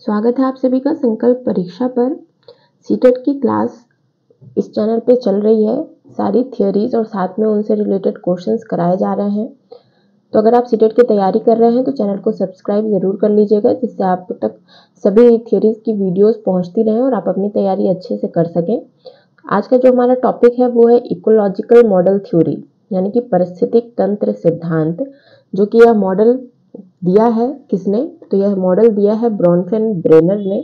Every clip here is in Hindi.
स्वागत है आप सभी का संकल्प परीक्षा पर। सीटेट की क्लास इस चैनल पे चल रही है। सारी थियोरीज और साथ में उनसे रिलेटेड क्वेश्चंस कराए जा रहे हैं। तो अगर आप सीटेट की तैयारी कर रहे हैं तो चैनल को सब्सक्राइब ज़रूर कर लीजिएगा, जिससे आप तक सभी थियोरीज की वीडियोस पहुंचती रहें और आप अपनी तैयारी अच्छे से कर सकें। आज का जो हमारा टॉपिक है वो है इकोलॉजिकल मॉडल थ्योरी, यानी कि पारिस्थितिक तंत्र सिद्धांत, जो कि यह मॉडल दिया है किसने? तो यह मॉडल दिया है ब्रॉनफेन ब्रेनर ने।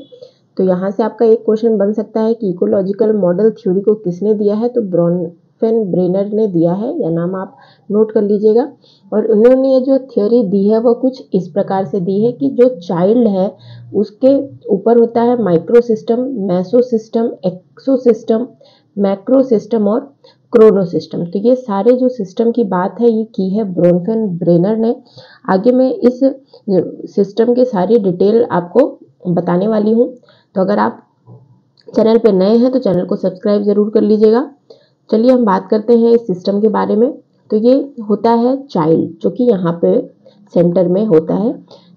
तो यहाँ से आपका एक क्वेश्चन बन सकता है कि इकोलॉजिकल मॉडल थ्योरी को किसने दिया है? तो ब्रॉनफेन ब्रेनर ने दिया है। यह नाम आप नोट कर लीजिएगा। और उन्होंने ये जो थ्योरी दी है वो कुछ इस प्रकार से दी है कि जो चाइल्ड है उसके ऊपर होता है माइक्रो सिस्टम, मेसो सिस्टम, एक्सो सिस्टम, मैक्रो सिस्टम और क्रोनो सिस्टम। तो ये सारे जो सिस्टम की बात है ये की है ब्रॉनफेन ब्रेनर ने। आगे मैं इस सिस्टम की सारी डिटेल आपको बताने वाली हूँ। तो अगर आप चैनल पे नए हैं तो चैनल को सब्सक्राइब ज़रूर कर लीजिएगा। चलिए हम बात करते हैं इस सिस्टम के बारे में। तो ये होता है चाइल्ड, जो कि यहाँ पे सेंटर में होता है।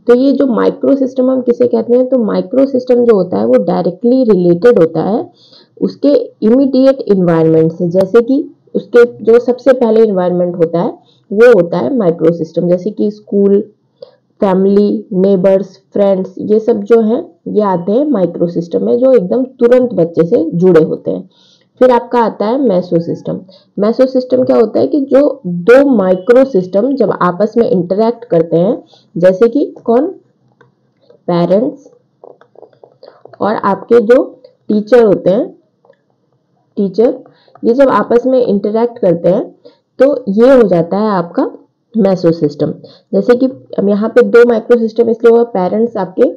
तो ये जो माइक्रो सिस्टम हम किसे कहते हैं? तो माइक्रो सिस्टम जो होता है वो डायरेक्टली रिलेटेड होता है उसके इमीडिएट इन्वायरमेंट से। जैसे कि उसके जो सबसे पहले इन्वायरमेंट होता है वो होता है माइक्रो सिस्टम, जैसे कि स्कूल, फैमिली, नेबर्स, फ्रेंड्स, ये सब जो है ये आते हैं माइक्रो सिस्टम में, जो एकदम तुरंत बच्चे से जुड़े होते हैं। फिर आपका आता है मेसो सिस्टम। मेसो सिस्टम क्या होता है कि जो दो माइक्रो सिस्टम जब आपस में इंटरेक्ट करते हैं, जैसे कि कौन? पेरेंट्स और आपके जो टीचर होते हैं, टीचर, ये जब आपस में इंटरेक्ट करते हैं तो ये हो जाता है आपका मेसो सिस्टम। जैसे कि अब यहाँ पे दो माइक्रो सिस्टम इसलिए हुआ, पेरेंट्स आपके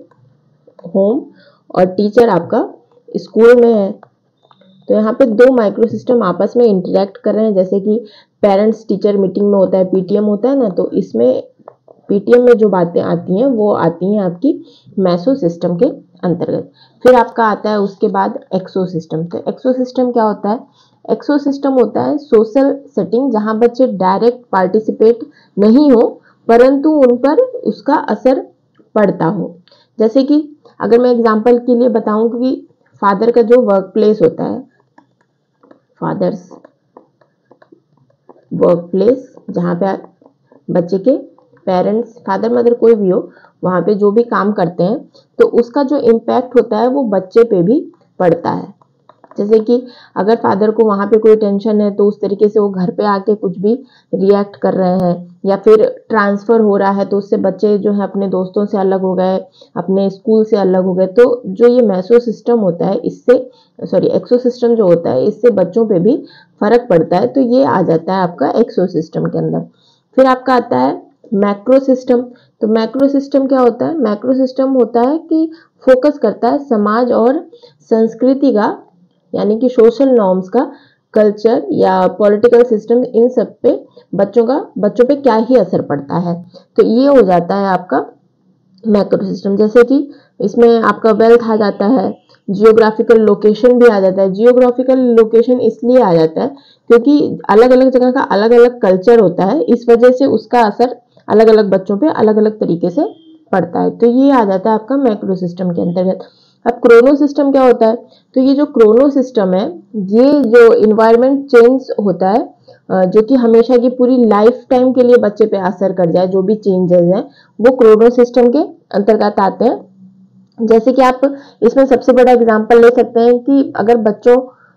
होम और टीचर आपका स्कूल में है। तो यहाँ पे दो माइक्रो सिस्टम आपस में इंटरेक्ट कर रहे हैं। जैसे कि पेरेंट्स टीचर मीटिंग में होता है, पीटीएम होता है ना, तो इसमें पीटीएम में जो बातें आती हैं वो आती हैं आपकी मेसो सिस्टम के अंतर्गत। फिर आपका आता है उसके बाद एक्सो सिस्टम। तो एक्सो सिस्टम क्या होता है? एक्सो सिस्टम होता है सोशल सेटिंग, जहां बच्चे डायरेक्ट पार्टिसिपेट नहीं हो परंतु उन पर उसका असर पड़ता हो। जैसे कि अगर मैं एग्जांपल के लिए बताऊं कि फादर का जो वर्क प्लेस होता है, फादर्स वर्क प्लेस, जहाँ पे बच्चे के पेरेंट्स, फादर मदर कोई भी हो, वहाँ पे जो भी काम करते हैं तो उसका जो इम्पैक्ट होता है वो बच्चे पे भी पड़ता है। जैसे कि अगर फादर को वहाँ पे कोई टेंशन है तो उस तरीके से वो घर पे आके कुछ भी रिएक्ट कर रहे हैं, या फिर ट्रांसफ़र हो रहा है तो उससे बच्चे जो है अपने दोस्तों से अलग हो गए, अपने स्कूल से अलग हो गए। तो जो ये मेसो सिस्टम होता है इससे, सॉरी एक्सो सिस्टम जो होता है इससे बच्चों पे भी फर्क पड़ता है। तो ये आ जाता है आपका एक्सो सिस्टम के अंदर। फिर आपका आता है मैक्रो सिस्टम। तो मैक्रो सिस्टम क्या होता है? मैक्रो सिस्टम होता है कि फोकस करता है समाज और संस्कृति का, यानी कि सोशल नॉर्म्स का, कल्चर या पॉलिटिकल सिस्टम, इन सब पे बच्चों पे क्या ही असर पड़ता है। तो ये हो जाता है आपका मैक्रो सिस्टम। जैसे कि इसमें आपका वेल्थ आ जाता है, जियोग्राफिकल लोकेशन भी आ जाता है। जियोग्राफिकल लोकेशन इसलिए आ जाता है क्योंकि अलग अलग जगह का अलग अलग कल्चर होता है, इस वजह से उसका असर अलग अलग बच्चों पे अलग अलग तरीके से पड़ता है। तो ये आ जाता है आपका मैक्रो सिस्टम के अंतर्गत। अब क्रोनो सिस्टम क्या होता है? तो ये जो क्रोनो सिस्टम है, ये जो इन्वायरमेंट चेंज होता है, जो कि हमेशा की पूरी लाइफ टाइम के लिए बच्चे पे असर कर जाए, जो भी चेंजेस हैं वो क्रोनो सिस्टम के अंतर्गत आते हैं। जैसे कि आप इसमें सबसे बड़ा एग्जांपल ले सकते हैं कि अगर बच्चों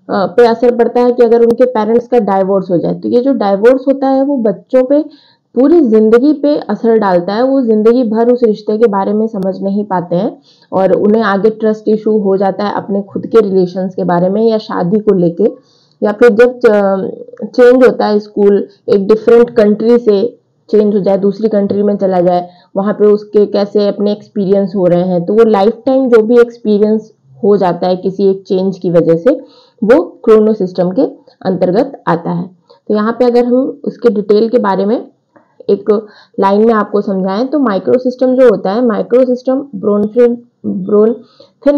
पे असर पड़ता है कि अगर उनके पेरेंट्स का डाइवोर्स हो जाए, तो ये जो डाइवोर्स होता है वो बच्चों पे पूरी जिंदगी पे असर डालता है। वो जिंदगी भर उस रिश्ते के बारे में समझ नहीं पाते हैं और उन्हें आगे ट्रस्ट इशू हो जाता है अपने खुद के रिलेशंस के बारे में, या शादी को लेके, या फिर जब चेंज होता है स्कूल, एक डिफरेंट कंट्री से चेंज हो जाए, दूसरी कंट्री में चला जाए, वहाँ पे उसके कैसे अपने एक्सपीरियंस हो रहे हैं, तो वो लाइफ टाइम जो भी एक्सपीरियंस हो जाता है किसी एक चेंज की वजह से, वो क्रोनो सिस्टम के अंतर्गत आता है। तो यहाँ पे अगर हम उसके डिटेल के बारे में एक लाइन में आपको समझाएं तो माइक्रो सिस्टम जो होता है, माइक्रो सिस्टम ब्रॉनफेन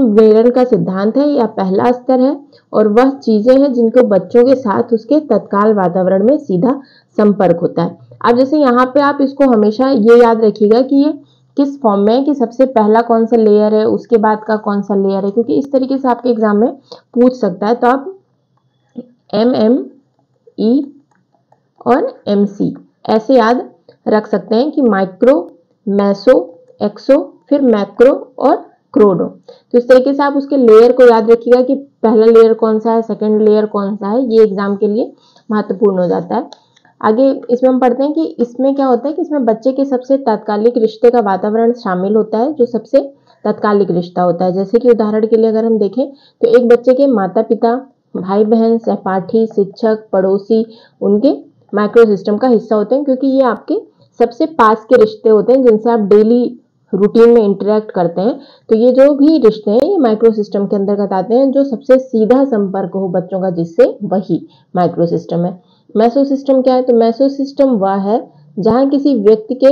ब्रेनर का सिद्धांत है, या पहला स्तर है और वह चीजें हैं जिनको बच्चों के साथ उसके तत्काल वातावरण में सीधा संपर्क होता है। अब जैसे यहाँ पे आप इसको हमेशा ये याद रखिएगा कि ये किस फॉर्म में है कि सबसे पहला कौन सा लेयर है, उसके बाद का कौन सा लेयर है, क्योंकि इस तरीके से आपके एग्जाम में पूछ सकता है। तो आप MME और MC ऐसे याद रख सकते हैं कि माइक्रो, मेसो, एक्सो, फिर मैक्रो और क्रोनो। तो इस तरीके से आप उसके लेयर को याद रखिएगा कि पहला लेयर कौन सा है, सेकंड लेयर कौन सा है, ये एग्जाम के लिए महत्वपूर्ण हो जाता है। आगे इसमें हम पढ़ते हैं कि इसमें क्या होता है कि इसमें बच्चे के सबसे तात्कालिक रिश्ते का वातावरण शामिल होता है, जो सबसे तात्कालिक रिश्ता होता है। जैसे कि उदाहरण के लिए अगर हम देखें तो एक बच्चे के माता पिता, भाई बहन, सहपाठी, शिक्षक, पड़ोसी उनके माइक्रो सिस्टम का हिस्सा होते हैं, क्योंकि ये आपके सबसे पास के रिश्ते होते हैं जिनसे आप डेली रूटीन में इंटरेक्ट करते हैं। तो ये जो भी रिश्ते हैं ये माइक्रो सिस्टम के अंतर्गत आते हैं। जो सबसे सीधा संपर्क हो बच्चों का जिससे, वही माइक्रो सिस्टम है। मेसो सिस्टम क्या है? तो मेसो सिस्टम वह है जहां किसी व्यक्ति के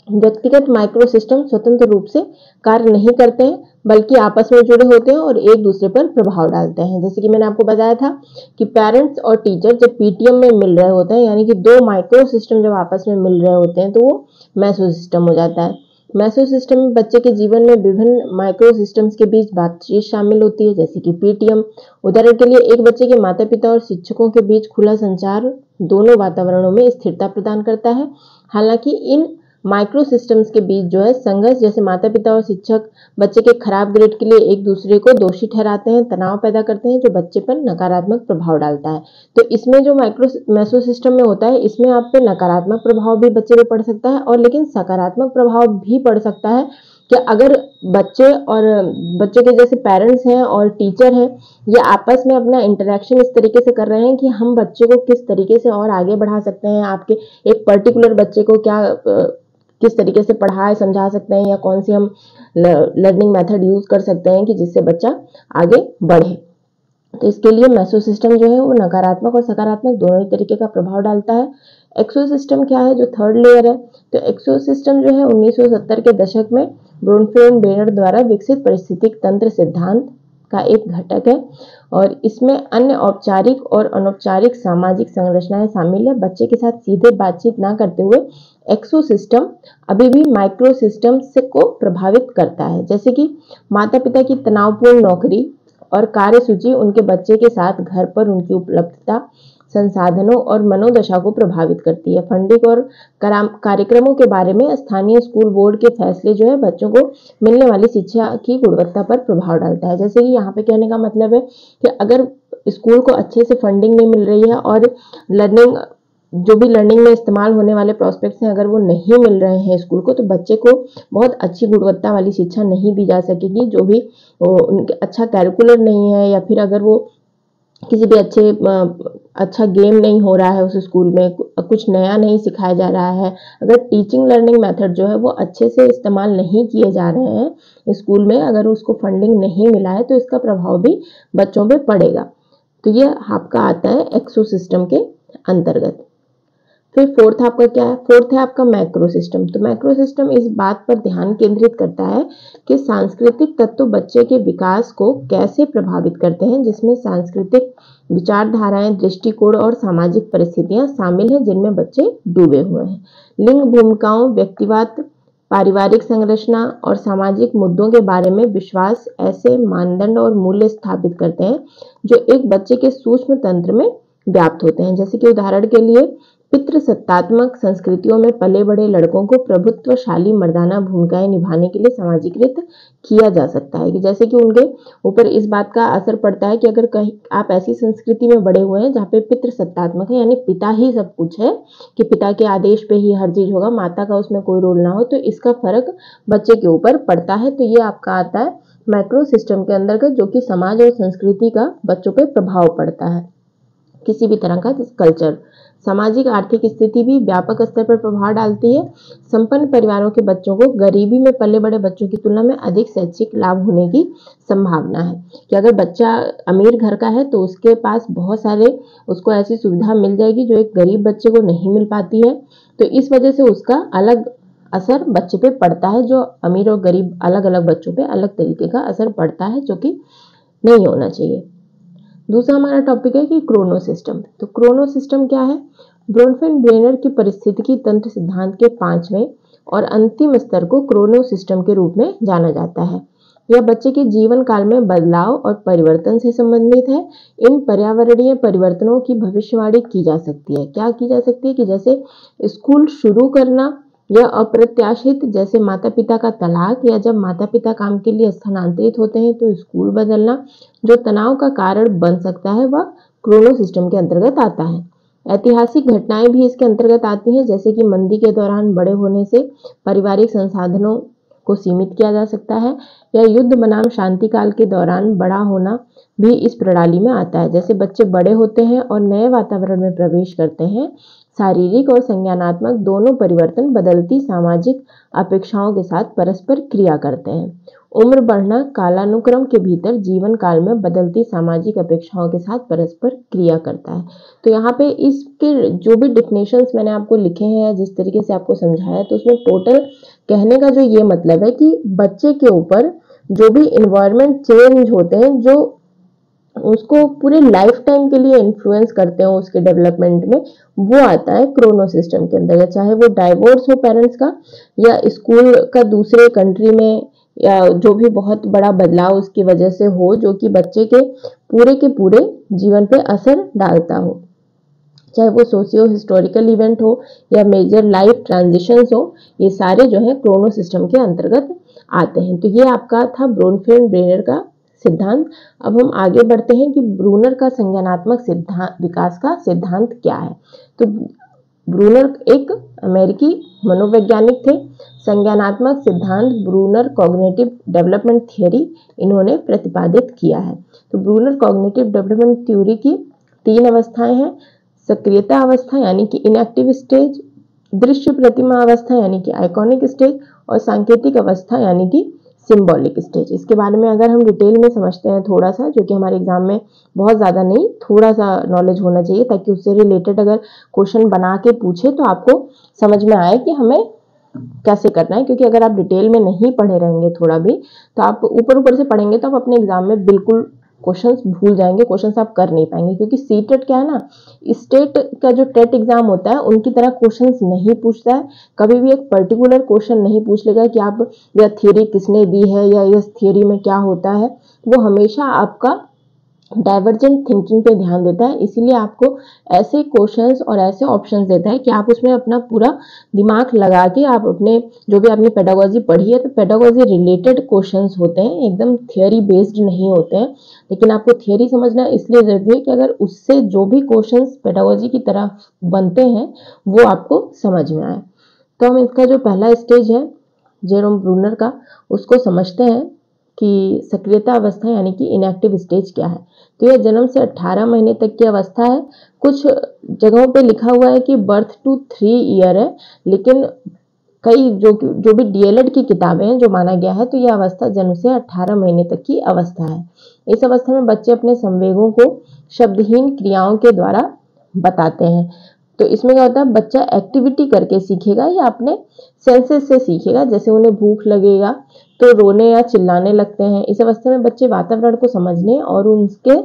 व्यक्तिगत माइक्रो सिस्टम स्वतंत्र रूप से कार्य नहीं करते हैं, बल्कि आपस में जुड़े होते हैं और एक दूसरे पर प्रभाव डालते हैं। जैसे कि मैंने आपको बताया था कि पेरेंट्स और टीचर जब पीटीएम में मिल रहे होते हैं, यानी कि दो माइक्रो सिस्टम जब आपस में मिल रहे होते हैं, तो वो मेसो सिस्टम हो जाता है। मेसो सिस्टम में बच्चे के जीवन में विभिन्न माइक्रो सिस्टम्स के बीच बातचीत शामिल होती है, जैसे कि पीटीएम। उदाहरण के लिए एक बच्चे के माता पिता और शिक्षकों के बीच खुला संचार दोनों वातावरणों में स्थिरता प्रदान करता है। हालांकि इन माइक्रो सिस्टम्स के बीच जो है संघर्ष, जैसे माता पिता और शिक्षक बच्चे के खराब ग्रेड के लिए एक दूसरे को दोषी ठहराते हैं, तनाव पैदा करते हैं, जो बच्चे पर नकारात्मक प्रभाव डालता है। तो इसमें जो माइक्रो मेसो सिस्टम में होता है, इसमें आप पे नकारात्मक प्रभाव भी बच्चे पे पड़ सकता है, और लेकिन सकारात्मक प्रभाव भी पड़ सकता है कि अगर बच्चे और बच्चे के जैसे पेरेंट्स हैं और टीचर हैं, ये आपस में अपना इंटरेक्शन इस तरीके से कर रहे हैं कि हम बच्चे को किस तरीके से और आगे बढ़ा सकते हैं, आपके एक पर्टिकुलर बच्चे को क्या किस तरीके से पढ़ाए समझा सकते हैं, या कौन सी हम लर्निंग मेथड यूज कर सकते हैं कि जिससे बच्चा आगे बढ़े। तो इसके लिए मेसो सिस्टम जो है वो नकारात्मक और सकारात्मक दोनों ही तरीके का प्रभाव डालता है। एक्सो सिस्टम क्या है? जो थर्ड लेयर है, तो एक्सो सिस्टम जो है 1970 के दशक में ब्रोनफेल्ड बेनर द्वारा विकसित परिस्थितिक तंत्र सिद्धांत का एक घटक है, और इसमें अन्य औपचारिक और अनौपचारिक सामाजिक संरचनाएं शामिल है। बच्चे के साथ सीधे बातचीत ना करते हुए एक्सो सिस्टम अभी भी माइक्रो सिस्टम को प्रभावित करता है। जैसे कि माता पिता की तनावपूर्ण नौकरी और कार्य सूची उनके बच्चे के साथ घर पर उनकी उपलब्धता, संसाधनों और मनोदशा को प्रभावित करती है। फंडिंग और कार्यक्रमों के बारे में स्थानीय स्कूल बोर्ड के फैसले जो है बच्चों को मिलने वाली शिक्षा की गुणवत्ता पर प्रभाव डालता है। जैसे कि यहाँ पे कहने का मतलब है कि अगर स्कूल को अच्छे से फंडिंग नहीं मिल रही है और जो भी लर्निंग में इस्तेमाल होने वाले प्रोस्पेक्ट्स हैं अगर वो नहीं मिल रहे हैं स्कूल को, तो बच्चे को बहुत अच्छी गुणवत्ता वाली शिक्षा नहीं दी जा सकेगी। जो भी उनके अच्छा कैरिकुलर नहीं है, या फिर अगर वो किसी भी अच्छा गेम नहीं हो रहा है उस स्कूल में, कुछ नया नहीं सिखाया जा रहा है, अगर टीचिंग लर्निंग मेथड जो है वो अच्छे से इस्तेमाल नहीं किए जा रहे हैं स्कूल में, अगर उसको फंडिंग नहीं मिला है, तो इसका प्रभाव भी बच्चों पे पड़ेगा। तो ये आपका आता है एक्सो सिस्टम के अंतर्गत। फिर फोर्थ आपका क्या है? फोर्थ है आपका मैक्रो सिस्टम। तो मैक्रो सिस्टम इस बात पर ध्यान केंद्रित करता है कि सांस्कृतिक तत्व बच्चे के विकास को कैसे प्रभावित करते हैं, जिसमें सांस्कृतिक विचारधाराएं, दृष्टिकोण और सामाजिक परिस्थितियां शामिल हैं जिनमें बच्चे डूबे हुए हैं। लिंग भूमिकाओं, व्यक्तिवाद, पारिवारिक संरचना और सामाजिक मुद्दों के बारे में विश्वास ऐसे मानदंड और मूल्य स्थापित करते हैं जो एक बच्चे के सूक्ष्म तंत्र में व्याप्त होते हैं। जैसे कि उदाहरण के लिए पितृसत्तात्मक संस्कृतियों में पले बड़े लड़कों को प्रभुत्वशाली मर्दाना भूमिकाएं निभाने के लिए सामाजिकृत किया जा सकता है, कि जैसे कि उनके ऊपर इस बात का असर पड़ता है कि अगर कहीं आप ऐसी संस्कृति में बड़े हुए हैं जहाँ पे पितृसत्तात्मक है, यानी पिता ही सब कुछ है, कि पिता के आदेश पे ही हर चीज होगा, माता का उसमें कोई रोल ना हो, तो इसका फर्क बच्चे के ऊपर पड़ता है। तो ये आपका आता है मैक्रो सिस्टम के अंतर्गत, जो कि समाज और संस्कृति का बच्चों पे प्रभाव पड़ता है। किसी भी तरह का कल्चर, सामाजिक आर्थिक स्थिति भी व्यापक स्तर पर प्रभाव डालती है। संपन्न परिवारों के बच्चों को गरीबी में पले बड़े बच्चों की तुलना में अधिक शैक्षिक लाभ होने की संभावना है, कि अगर बच्चा अमीर घर का है तो उसके पास बहुत सारे उसको ऐसी सुविधा मिल जाएगी जो एक गरीब बच्चे को नहीं मिल पाती है। तो इस वजह से उसका अलग असर बच्चे पे पड़ता है, जो अमीर और गरीब अलग अलग बच्चों पे अलग तरीके का असर पड़ता है, जो कि नहीं होना चाहिए। दूसरा हमारा टॉपिक है कि क्रोनो सिस्टम। तो क्रोनो सिस्टम क्या है? ब्रोनफेल्ड बेनर की पारिस्थितिकी तंत्र सिद्धांत के 5वें और अंतिम स्तर को क्रोनो सिस्टम के रूप में जाना जाता है। यह बच्चे के जीवन काल में बदलाव और परिवर्तन से संबंधित है। इन पर्यावरणीय परिवर्तनों की भविष्यवाणी की जा सकती है। क्या की जा सकती है कि जैसे स्कूल शुरू करना या अप्रत्याशित, जैसे माता पिता का तलाक, या जब माता पिता काम के लिए स्थानांतरित होते हैं तो स्कूल बदलना जो तनाव का कारण बन सकता है, वह क्रोनो सिस्टम के अंतर्गत आता है। ऐतिहासिक घटनाएं भी इसके अंतर्गत आती हैं, जैसे कि मंदी के दौरान बड़े होने से पारिवारिक संसाधनों को सीमित किया जा सकता है, या युद्ध बनाम शांति काल के दौरान बड़ा होना भी इस प्रणाली में आता है। जैसे बच्चे बड़े होते हैं और नए वातावरण में प्रवेश करते हैं, शारीरिक और संज्ञानात्मक दोनों परिवर्तन बदलती सामाजिक अपेक्षाओं के साथ परस्पर क्रिया करते हैं। उम्र बढ़ना कालानुक्रम के भीतर जीवन काल में बदलती सामाजिक अपेक्षाओं के साथ परस्पर क्रिया करता है। तो यहाँ पे इसके जो भी डिफिनेशंस मैंने आपको लिखे हैं, जिस तरीके से आपको समझाया, तो उसमें टोटल कहने का जो ये मतलब है कि बच्चे के ऊपर जो भी इन्वायरमेंट चेंज होते हैं, जो उसको पूरे लाइफ टाइम के लिए इन्फ्लुएंस करते हो उसके डेवलपमेंट में, वो आता है क्रोनो सिस्टम के अंदर। चाहे वो डाइवोर्स हो पेरेंट्स का, या स्कूल का दूसरे कंट्री में, या जो भी बहुत बड़ा बदलाव उसकी वजह से हो, जो कि बच्चे के पूरे जीवन पे असर डालता हो, चाहे वो सोशियो हिस्टोरिकल इवेंट हो या मेजर लाइफ ट्रांजिशंस हो, ये सारे जो है क्रोनो सिस्टम के अंतर्गत आते हैं। तो ये आपका था ब्रोनफेल्ड ब्रेनर का सिद्धांत। अब हम आगे बढ़ते हैं कि ब्रूनर का संज्ञानात्मक सिद्धांत विकास का सिद्धांत क्या है। तो ब्रूनर एक अमेरिकी मनोवैज्ञानिक थे। संज्ञानात्मक सिद्धांत ब्रूनर कॉग्निटिव डेवलपमेंट थ्योरी इन्होंने प्रतिपादित किया है। तो ब्रूनर कॉग्निटिव डेवलपमेंट थ्योरी की 3 अवस्थाएं हैं। सक्रियता अवस्था यानी कि इनएक्टिव स्टेज, दृश्य प्रतिमा अवस्था यानी कि आइकॉनिक स्टेज, और सांकेतिक अवस्था यानी कि सिंबॉलिक स्टेज। इसके बारे में अगर हम डिटेल में समझते हैं थोड़ा सा, जो कि हमारे एग्जाम में बहुत ज़्यादा नहीं, थोड़ा सा नॉलेज होना चाहिए, ताकि उससे रिलेटेड अगर क्वेश्चन बना के पूछे तो आपको समझ में आए कि हमें कैसे करना है। क्योंकि अगर आप डिटेल में नहीं पढ़े रहेंगे थोड़ा भी, तो आप ऊपर ऊपर से पढ़ेंगे तो आप अपने एग्जाम में बिल्कुल क्वेश्चंस भूल जाएंगे, क्वेश्चंस आप कर नहीं पाएंगे। क्योंकि सीटेट क्या है ना, स्टेट का जो टेट एग्जाम होता है उनकी तरह क्वेश्चंस नहीं पूछता है। कभी भी एक पर्टिकुलर क्वेश्चन नहीं पूछ लेगा कि आप यह थ्योरी किसने दी है या इस थ्योरी में क्या होता है। वो हमेशा आपका डाइवर्जेंट थिंकिंग पे ध्यान देता है। इसीलिए आपको ऐसे क्वेश्चंस और ऐसे ऑप्शंस देता है कि आप उसमें अपना पूरा दिमाग लगा के आप अपने जो भी आपने पेडागोजी पढ़ी है, तो पेडागोजी रिलेटेड क्वेश्चंस होते हैं, एकदम थियोरी बेस्ड नहीं होते हैं। लेकिन आपको थियोरी समझना इसलिए जरूरी है कि अगर उससे जो भी क्वेश्चंस पेडागोजी की तरह बनते हैं वो आपको समझ में आए। तो हम इसका जो पहला स्टेज है जेरोम ब्रूनर का, उसको समझते हैं कि सक्रियता अवस्था यानी कि इनएक्टिव स्टेज क्या है। तो यह जन्म से 18 महीने तक की अवस्था है। कुछ जगहों पे लिखा हुआ है कि बर्थ टू 3 ईयर है, लेकिन कई जो भी डीएलएड की किताबें हैं जो माना गया है, तो यह अवस्था जन्म से 18 महीने तक की अवस्था है। इस अवस्था में बच्चे अपने संवेगों को शब्दहीन क्रियाओं के द्वारा बताते हैं। तो इसमें क्या होता है, बच्चा एक्टिविटी करके सीखेगा या अपने सेंसेस से सीखेगा। जैसे उन्हें भूख लगेगा तो रोने या चिल्लाने लगते हैं। इस अवस्था में बच्चे वातावरण को समझने और उनके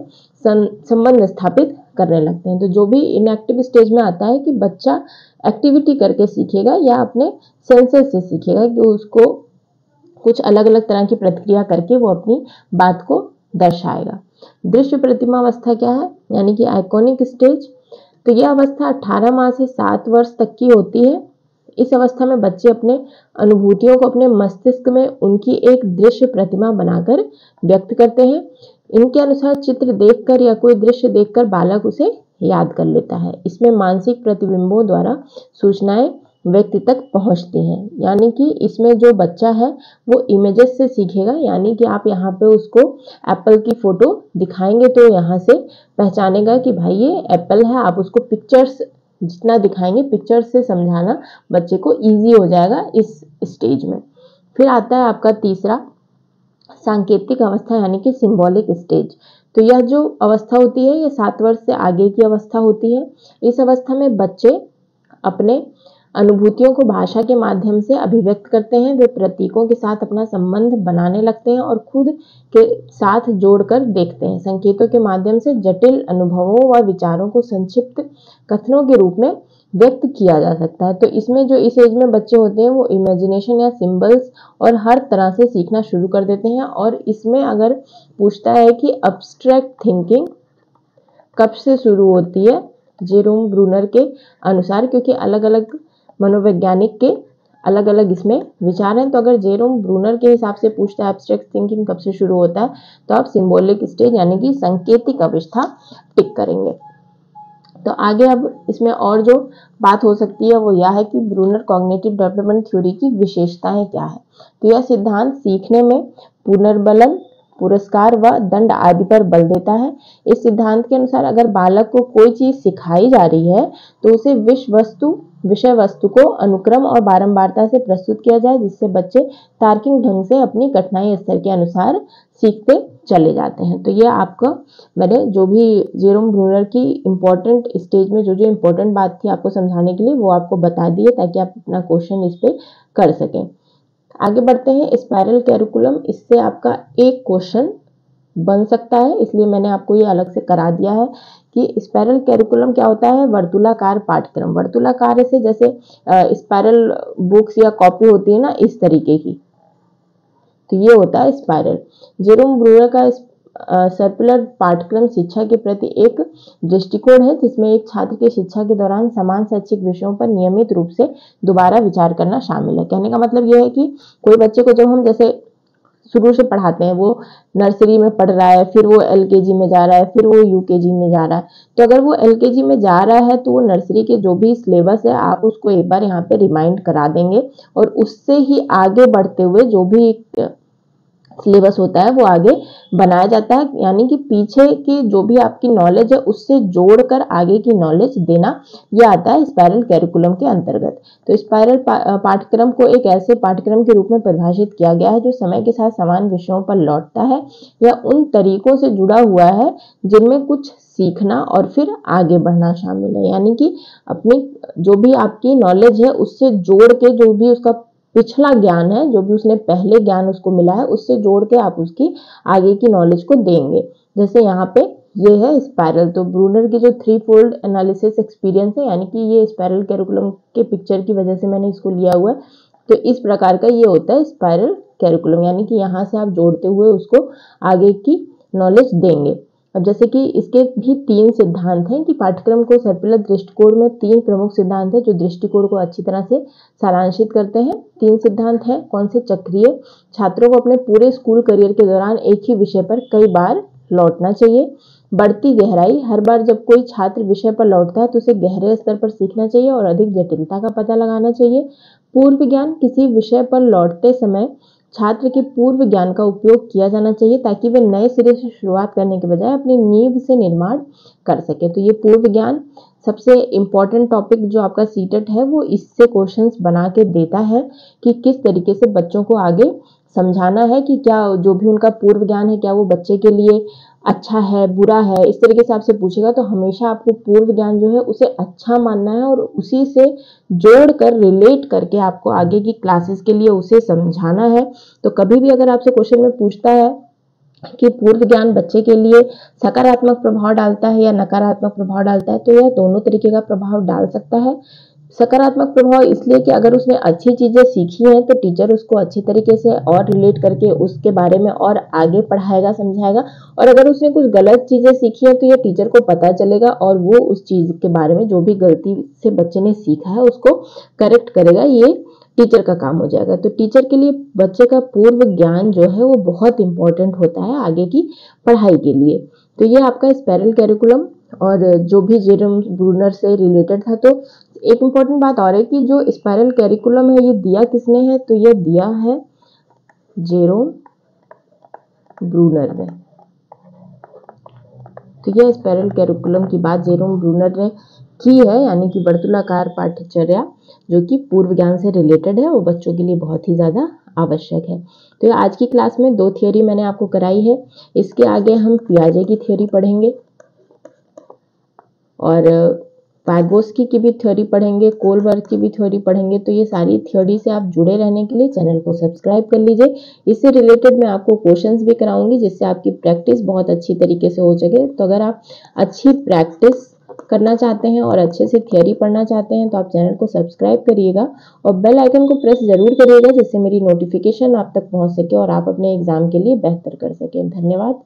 संबंध स्थापित करने लगते हैं। तो जो भी इनएक्टिव स्टेज में आता है कि बच्चा एक्टिविटी करके सीखेगा या अपने सेंसेस से सीखेगा, कि उसको कुछ अलग अलग तरह की प्रतिक्रिया करके वो अपनी बात को दर्शाएगा। दृश्य प्रतिमा अवस्था क्या है, यानी कि आइकॉनिक स्टेज। तो यह अवस्था 18 माह से 7 वर्ष तक की होती है। इस अवस्था में बच्चे अपने अनुभूतियों को अपने मस्तिष्क में उनकी एक दृश्य प्रतिमा बनाकर व्यक्त करते हैं। इनके अनुसार चित्र देखकर या कोई दृश्य देखकर बालक उसे याद कर लेता है। इसमें मानसिक प्रतिबिंबों द्वारा सूचनाएं व्यक्ति तक पहुंचती हैं। यानी कि इसमें जो बच्चा है वो इमेजेस से सीखेगा। यानी कि आप यहाँ पे उसको एप्पल की फोटो दिखाएंगे तो यहाँ से पहचानेगा कि भाई ये एप्पल है। आप उसको पिक्चर्स जितना दिखाएंगे, पिक्चर्स से समझाना बच्चे को इजी हो जाएगा इस स्टेज में। फिर आता है आपका तीसरा सांकेतिक अवस्था यानी कि सिंबॉलिक स्टेज। तो यह जो अवस्था होती है ये 7 वर्ष से आगे की अवस्था होती है। इस अवस्था में बच्चे अपने अनुभूतियों को भाषा के माध्यम से अभिव्यक्त करते हैं। वे प्रतीकों के साथ अपना संबंध बनाने लगते हैं और खुद के साथ जोड़कर देखते हैं। संकेतों के माध्यम से जटिल अनुभवों व विचारों को संक्षिप्त कथनों के रूप में व्यक्त किया जा सकता है। तो इसमें जो इस एज में बच्चे होते हैं वो इमेजिनेशन या सिंबल्स और हर तरह से सीखना शुरू कर देते हैं। और इसमें अगर पूछता है कि अब्स्ट्रैक्ट थिंकिंग कब से शुरू होती है जेरोम ब्रूनर के अनुसार, क्योंकि अलग अलग मनोवैज्ञानिक के अलग अलग इसमें विचार हैं। तो अगर जेरोम ब्रूनर के हिसाब से पूछता है एब्स्ट्रैक्ट थिंकिंग कब से शुरू होता है, तो आप सिंबॉलिक स्टेज यानी कि सांकेतिक अवस्था टिक करेंगे। तो आगे अब इसमें और जो बात हो सकती है वो यह है कि ब्रूनर कॉग्निटिव डेवलपमेंट थ्योरी की विशेषताएं क्या है। तो यह सिद्धांत सीखने में पुनर्बलन, पुरस्कार व दंड आदि पर बल देता है। इस सिद्धांत के अनुसार अगर बालक को कोई चीज सिखाई जा रही है तो उसे विषय वस्तु को अनुक्रम और बारंबारता से प्रस्तुत किया जाए, जिससे बच्चे तार्किक ढंग से अपनी कठिनाई स्तर के अनुसार सीखते चले जाते हैं। तो ये आपका मैंने जो भी जेरोम ब्रूनर की इम्पोर्टेंट स्टेज में जो इम्पोर्टेंट बात थी आपको समझाने के लिए वो आपको बता दी है, ताकि आप अपना क्वेश्चन इस पे कर सकें। आगे बढ़ते हैं स्पाइरल कैरिकुलम। इससे आपका एक क्वेश्चन बन सकता है, इसलिए मैंने आपको ये अलग से करा दिया है कि स्पाइरल कैरिकुलम क्या होता है। वर्तुलाकार पाठ्यक्रम, वर्तुलाकार से जैसे स्पाइरल बुक्स या कॉपी होती है ना, इस तरीके की, तो ये होता है स्पाइरल। जेरोम ब्रूनर का सर्कुलर पाठ्यक्रम शिक्षा के प्रति एक दृष्टिकोण है, जिसमें एक छात्र की शिक्षा के दौरान समान शैक्षिक विषयों पर नियमित रूप से दोबारा विचार करना शामिल है। कहने का मतलब यह है कि कोई बच्चे को जब हम जैसे शुरू से पढ़ाते हैं, वो नर्सरी में पढ़ रहा है, फिर वो एलकेजी में जा रहा है, फिर वो यूकेजी में जा रहा है, तो अगर वो एलकेजी में जा रहा है तो वो नर्सरी के जो भी सिलेबस है आप उसको एक बार यहाँ पे रिमाइंड करा देंगे, और उससे ही आगे बढ़ते हुए जो भी सिलेबस होता है वो आगे बनाया जाता है। यानी कि पीछे की जो भी आपकी नॉलेज है उससे जोड़कर आगे की नॉलेज देना, यह आता है स्पाइरल कैरिकुलम के अंतर्गत। तो स्पाइरल पाठ्यक्रम को एक ऐसे पाठ्यक्रम के रूप में परिभाषित किया गया है जो समय के साथ समान विषयों पर लौटता है या उन तरीकों से जुड़ा हुआ है जिनमें कुछ सीखना और फिर आगे बढ़ना शामिल है। यानी कि अपनी जो भी आपकी नॉलेज है उससे जोड़ के जो भी उसका पिछला ज्ञान है, जो भी उसने पहले ज्ञान उसको मिला है, उससे जोड़ के आप उसकी आगे की नॉलेज को देंगे। जैसे यहाँ पे ये है स्पाइरल। तो ब्रूनर की जो 3 फोल्ड एनालिसिस एक्सपीरियंस है, यानी कि ये स्पाइरल कैरिकुलम के पिक्चर की वजह से मैंने इसको लिया हुआ है। तो इस प्रकार का ये होता है स्पाइरल कैरिकुलम, यानी कि यहाँ से आप जोड़ते हुए उसको आगे की नॉलेज देंगे। अब जैसे कि इसके भी 3 सिद्धांत हैं कि पाठ्यक्रम को सर्पिलर दृष्टिकोण में 3 प्रमुख सिद्धांत हैं जो दृष्टिकोण को अच्छी तरह से सारांशित करते हैं। 3 सिद्धांत हैं कौन से? चक्रीय, छात्रों को अपने पूरे स्कूल करियर के दौरान एक ही विषय पर कई बार लौटना चाहिए। बढ़ती गहराई, हर बार जब कोई छात्र विषय पर लौटता है तो उसे गहरे स्तर पर सीखना चाहिए और अधिक जटिलता का पता लगाना चाहिए। पूर्व ज्ञान, किसी विषय पर लौटते समय छात्र के पूर्व ज्ञान का उपयोग किया जाना चाहिए ताकि वे नए सिरे से शुरुआत करने के बजाय अपनी नींव से निर्माण कर सके। तो ये पूर्व ज्ञान सबसे इम्पोर्टेंट टॉपिक जो आपका सीटेट है वो इससे क्वेश्चंस बना के देता है कि किस तरीके से बच्चों को आगे समझाना है कि क्या जो भी उनका पूर्व ज्ञान है क्या वो बच्चे के लिए अच्छा है, बुरा है, इस तरीके से आपसे पूछेगा। तो हमेशा आपको पूर्व ज्ञान जो है उसे अच्छा मानना है और उसी से जोड़कर रिलेट करके आपको आगे की क्लासेस के लिए उसे समझाना है। तो कभी भी अगर आपसे क्वेश्चन में पूछता है कि पूर्व ज्ञान बच्चे के लिए सकारात्मक प्रभाव डालता है या नकारात्मक प्रभाव डालता है, तो यह दोनों तरीके का प्रभाव डाल सकता है। सकारात्मक प्रभाव इसलिए कि अगर उसने अच्छी चीजें सीखी हैं तो टीचर उसको अच्छी तरीके से और रिलेट करके उसके बारे में और आगे पढ़ाएगा, समझाएगा। और अगर उसने कुछ गलत चीजें सीखी हैं तो यह टीचर को पता चलेगा और वो उस चीज के बारे में जो भी गलती से बच्चे ने सीखा है उसको करेक्ट करेगा। ये टीचर का काम हो जाएगा। तो टीचर के लिए बच्चे का पूर्व ज्ञान जो है वो बहुत इंपॉर्टेंट होता है आगे की पढ़ाई के लिए। तो ये आपका स्पाइरल कैरिकुलम और जो भी जेरोम ब्रूनर से रिलेटेड था। तो एक इम्पॉर्टेंट बात और है कि जो स्पाइरल कैरिकुलम है ये दिया किसने है? तो ये दिया है जेरोम ब्रूनर ने। तो यह स्पाइरल कैरिकुलम की बात जेरोम ब्रूनर ने की है, यानी कि वर्तुलाकार पाठ्यचर्या जो कि पूर्व ज्ञान से रिलेटेड है वो बच्चों के लिए बहुत ही ज़्यादा आवश्यक है। तो आज की क्लास में 2 थियोरी मैंने आपको कराई है। इसके आगे हम पियाजे की थ्योरी पढ़ेंगे और वाइगोत्स्की की भी थ्योरी पढ़ेंगे, कोलबर्ग की भी थ्योरी पढ़ेंगे। तो ये सारी थ्योरी से आप जुड़े रहने के लिए चैनल को सब्सक्राइब कर लीजिए। इससे रिलेटेड मैं आपको क्वेश्चंस भी कराऊंगी जिससे आपकी प्रैक्टिस बहुत अच्छी तरीके से हो सके। तो अगर आप अच्छी प्रैक्टिस करना चाहते हैं और अच्छे से थियरी पढ़ना चाहते हैं तो आप चैनल को सब्सक्राइब करिएगा और बेल आइकन को प्रेस ज़रूर करिएगा, जिससे मेरी नोटिफिकेशन आप तक पहुंच सके और आप अपने एग्ज़ाम के लिए बेहतर कर सकें। धन्यवाद।